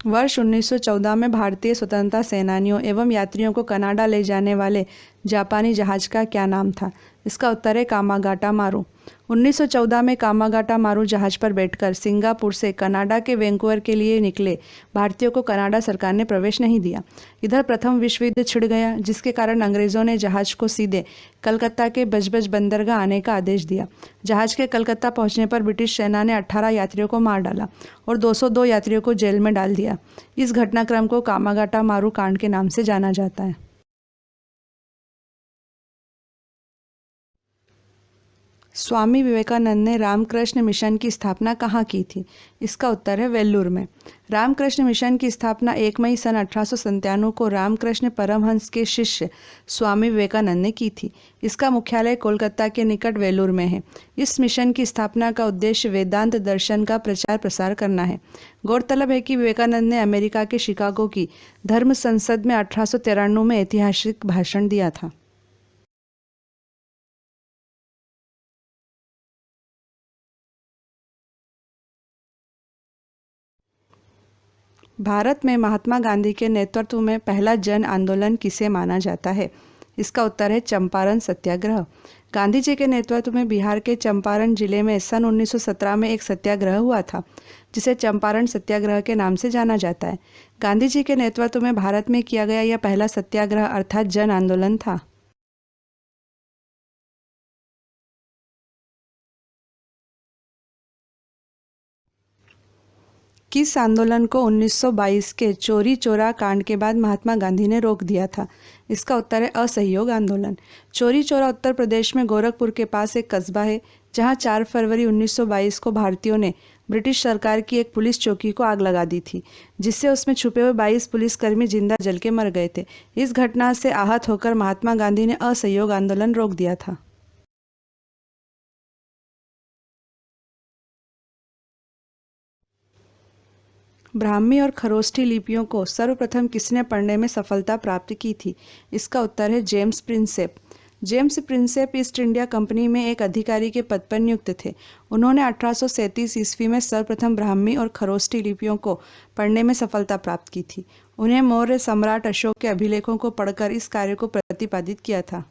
वर्ष 1914 में भारतीय स्वतंत्रता सेनानियों एवं यात्रियों को कनाडा ले जाने वाले जापानी जहाज का क्या नाम था? इसका उत्तर है कामागाटा मारू। 1914 में कामागाटा मारू जहाज पर बैठकर सिंगापुर से कनाडा के वैंकूवर के लिए निकले भारतीयों को कनाडा सरकार ने प्रवेश नहीं दिया। इधर प्रथम विश्व युद्ध छिड़ गया, जिसके कारण अंग्रेजों ने जहाज को सीधे कलकत्ता के बजबज बंदरगाह आने का आदेश दिया। जहाज के कलकत्ता पहुंचने पर ब्रिटिश सेना ने 18 यात्रियों को मार डाला और 202 यात्रियों को जेल में डाल दिया। इस घटनाक्रम को कामागाटा मारू कांड के नाम से जाना जाता है। स्वामी विवेकानंद ने रामकृष्ण मिशन की स्थापना कहाँ की थी? इसका उत्तर है वेल्लूर में। रामकृष्ण मिशन की स्थापना 1 मई सन 1897 को रामकृष्ण परमहंस के शिष्य स्वामी विवेकानंद ने की थी। इसका मुख्यालय कोलकाता के निकट वेल्लूर में है। इस मिशन की स्थापना का उद्देश्य वेदांत दर्शन का प्रचार प्रसार करना है। गौरतलब है कि विवेकानंद ने अमेरिका के शिकागो की धर्म संसद में 1893 में ऐतिहासिक भाषण दिया था। भारत में महात्मा गांधी के नेतृत्व में पहला जन आंदोलन किसे माना जाता है? इसका उत्तर है चंपारण सत्याग्रह। गांधी जी के नेतृत्व में बिहार के चंपारण जिले में सन 1917 में एक सत्याग्रह हुआ था, जिसे चंपारण सत्याग्रह के नाम से जाना जाता है। गांधी जी के नेतृत्व में भारत में किया गया यह पहला सत्याग्रह अर्थात जन आंदोलन था। किस आंदोलन को 1922 के चोरी चौरा कांड के बाद महात्मा गांधी ने रोक दिया था? इसका उत्तर है असहयोग आंदोलन। चोरी चौरा उत्तर प्रदेश में गोरखपुर के पास एक कस्बा है, जहां 4 फरवरी 1922 को भारतीयों ने ब्रिटिश सरकार की एक पुलिस चौकी को आग लगा दी थी, जिससे उसमें छुपे हुए 22 पुलिसकर्मी जिंदा जल के मर गए थे। इस घटना से आहत होकर महात्मा गांधी ने असहयोग आंदोलन रोक दिया था। ब्राह्मी और खरोष्ठी लिपियों को सर्वप्रथम किसने पढ़ने में सफलता प्राप्त की थी? इसका उत्तर है James Prinsep. James Prinsep east India company में एक अधिकारी के पद पर नियुक्त थे। उन्होंने 1837 ईस्वी में सर्वप्रथम ब्राह्मी और खरोष्ठी लिपियों को पढ़ने में सफलता प्राप्त की थी। उन्हें मौर्य सम्राट अशोक के अभिलेखों को पढ़कर इस कार्य को प्रतिपादित किया था।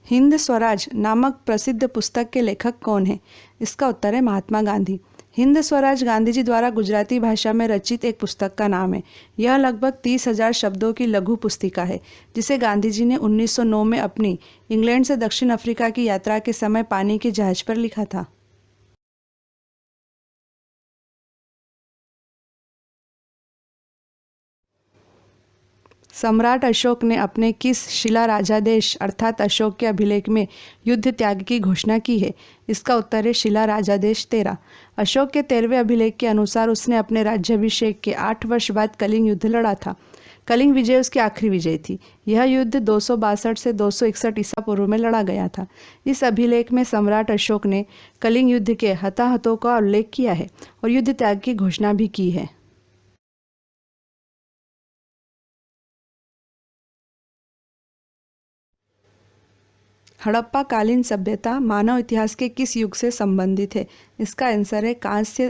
हिंद स्वराज नामक प्रसिद्ध पुस्तक के लेखक कौन है? इसका उत्तर है महात्मा गांधी। हिंद स्वराज गांधी जी द्वारा गुजराती भाषा में रचित एक पुस्तक का नाम है। यह लगभग 30,000 शब्दों की लघु पुस्तिका है, जिसे गांधी जी ने 1909 में अपनी इंग्लैंड से दक्षिण अफ्रीका की यात्रा के समय पानी के जहाज पर लिखा था। सम्राट अशोक ने अपने किस शिला राजादेश अर्थात अशोक के अभिलेख में युद्ध त्याग की घोषणा की है? इसका उत्तर है शिला राजादेश 13। अशोक के 13वें अभिलेख के अनुसार उसने अपने राज्याभिषेक के 8 वर्ष बाद कलिंग युद्ध लड़ा था। कलिंग विजय उसकी आखिरी विजय थी। यह युद्ध 262 से 261 ईसा पूर्व में लड़ा गया था। इस अभिलेख में सम्राट अशोक ने कलिंग युद्ध के हताहतों का उल्लेख किया है और युद्ध त्याग की घोषणा भी की है। हड़प्पा कालीन सभ्यता मानव इतिहास के किस युग से संबंधित है? इसका आंसर है कांस्य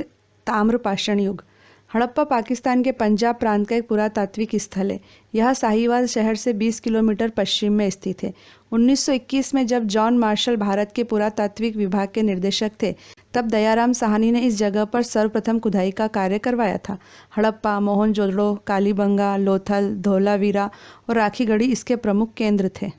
ताम्र पाषाण युग। हड़प्पा पाकिस्तान के पंजाब प्रांत का एक पुरातात्विक स्थल है। यह साहिवाल शहर से 20 किलोमीटर पश्चिम में स्थित है। 1921 में जब जॉन मार्शल भारत के पुरातात्विक विभाग के निर्देशक थे, तब दयाराम साहनी ने इस जगह पर सर्वप्रथम खुदाई का कार्य करवाया था। हड़प्पा, मोहनजोदड़ो, कालीबंगा, लोथल, धोलावीरा और राखीगढ़ी इसके प्रमुख केंद्र थे।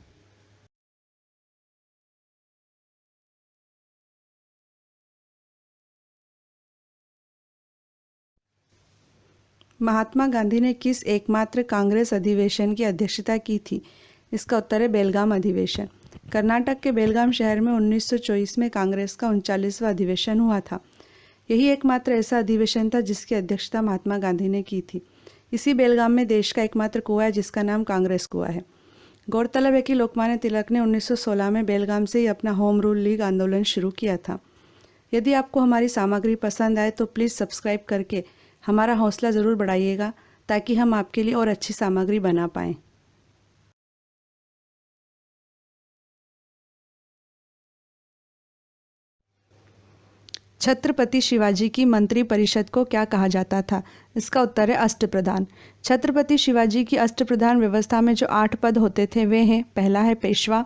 महात्मा गांधी ने किस एकमात्र कांग्रेस अधिवेशन की अध्यक्षता की थी? इसका उत्तर है बेलगाम अधिवेशन। कर्नाटक के बेलगाम शहर में 1924 में कांग्रेस का 39वां अधिवेशन हुआ था। यही एकमात्र ऐसा अधिवेशन था जिसकी अध्यक्षता महात्मा गांधी ने की थी। इसी बेलगाम में देश का एकमात्र कुआं है जिसका नाम कांग्रेस कुआं है। गौरतलब है कि लोकमान्य तिलक ने 1916 में बेलगाम से ही अपना होम रूल लीग आंदोलन शुरू किया था। यदि आपको हमारी सामग्री पसंद आए तो प्लीज़ सब्सक्राइब करके हमारा हौसला ज़रूर बढ़ाइएगा, ताकि हम आपके लिए और अच्छी सामग्री बना पाएँ। छत्रपति शिवाजी की मंत्री परिषद को क्या कहा जाता था? इसका उत्तर है अष्टप्रधान। छत्रपति शिवाजी की अष्टप्रधान व्यवस्था में जो 8 पद होते थे वे हैं, पहला है पेशवा,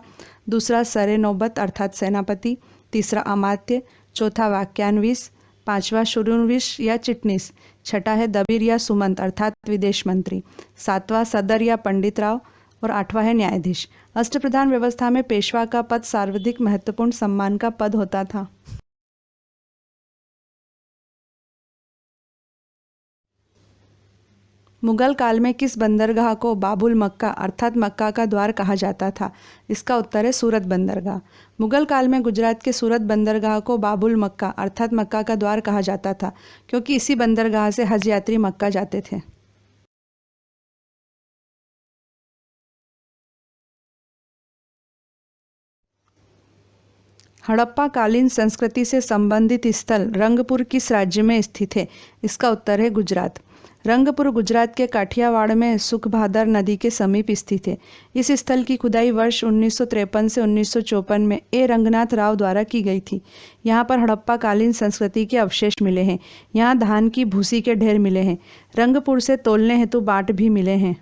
दूसरा सरे नौबत अर्थात सेनापति, तीसरा अमात्य, चौथा वाक्यान्विस, पांचवा शुरूनविश या चिटनीस, छठा है दबीर या सुमंत अर्थात विदेश मंत्री, सातवां सदर या पंडित राव और आठवां है न्यायाधीश। अष्टप्रधान व्यवस्था में पेशवा का पद सर्वाधिक महत्वपूर्ण सम्मान का पद होता था। मुगल काल में किस बंदरगाह को बाबुल मक्का अर्थात मक्का का द्वार कहा जाता था? इसका उत्तर है सूरत बंदरगाह। मुगल काल में गुजरात के सूरत बंदरगाह को बाबुल मक्का अर्थात मक्का का द्वार कहा जाता था, क्योंकि इसी बंदरगाह से हज यात्री मक्का जाते थे। हड़प्पा कालीन संस्कृति से संबंधित स्थल रंगपुर किस राज्य में स्थित है? इसका उत्तर है गुजरात। रंगपुर गुजरात के काठियावाड़ में सुखभादर नदी के समीप स्थित है। इस स्थल की खुदाई वर्ष 1953 से 1954 में ए रंगनाथ राव द्वारा की गई थी। यहाँ पर हड़प्पा कालीन संस्कृति के अवशेष मिले हैं। यहाँ धान की भूसी के ढेर मिले हैं। रंगपुर से तोलने हेतु बाट भी मिले हैं।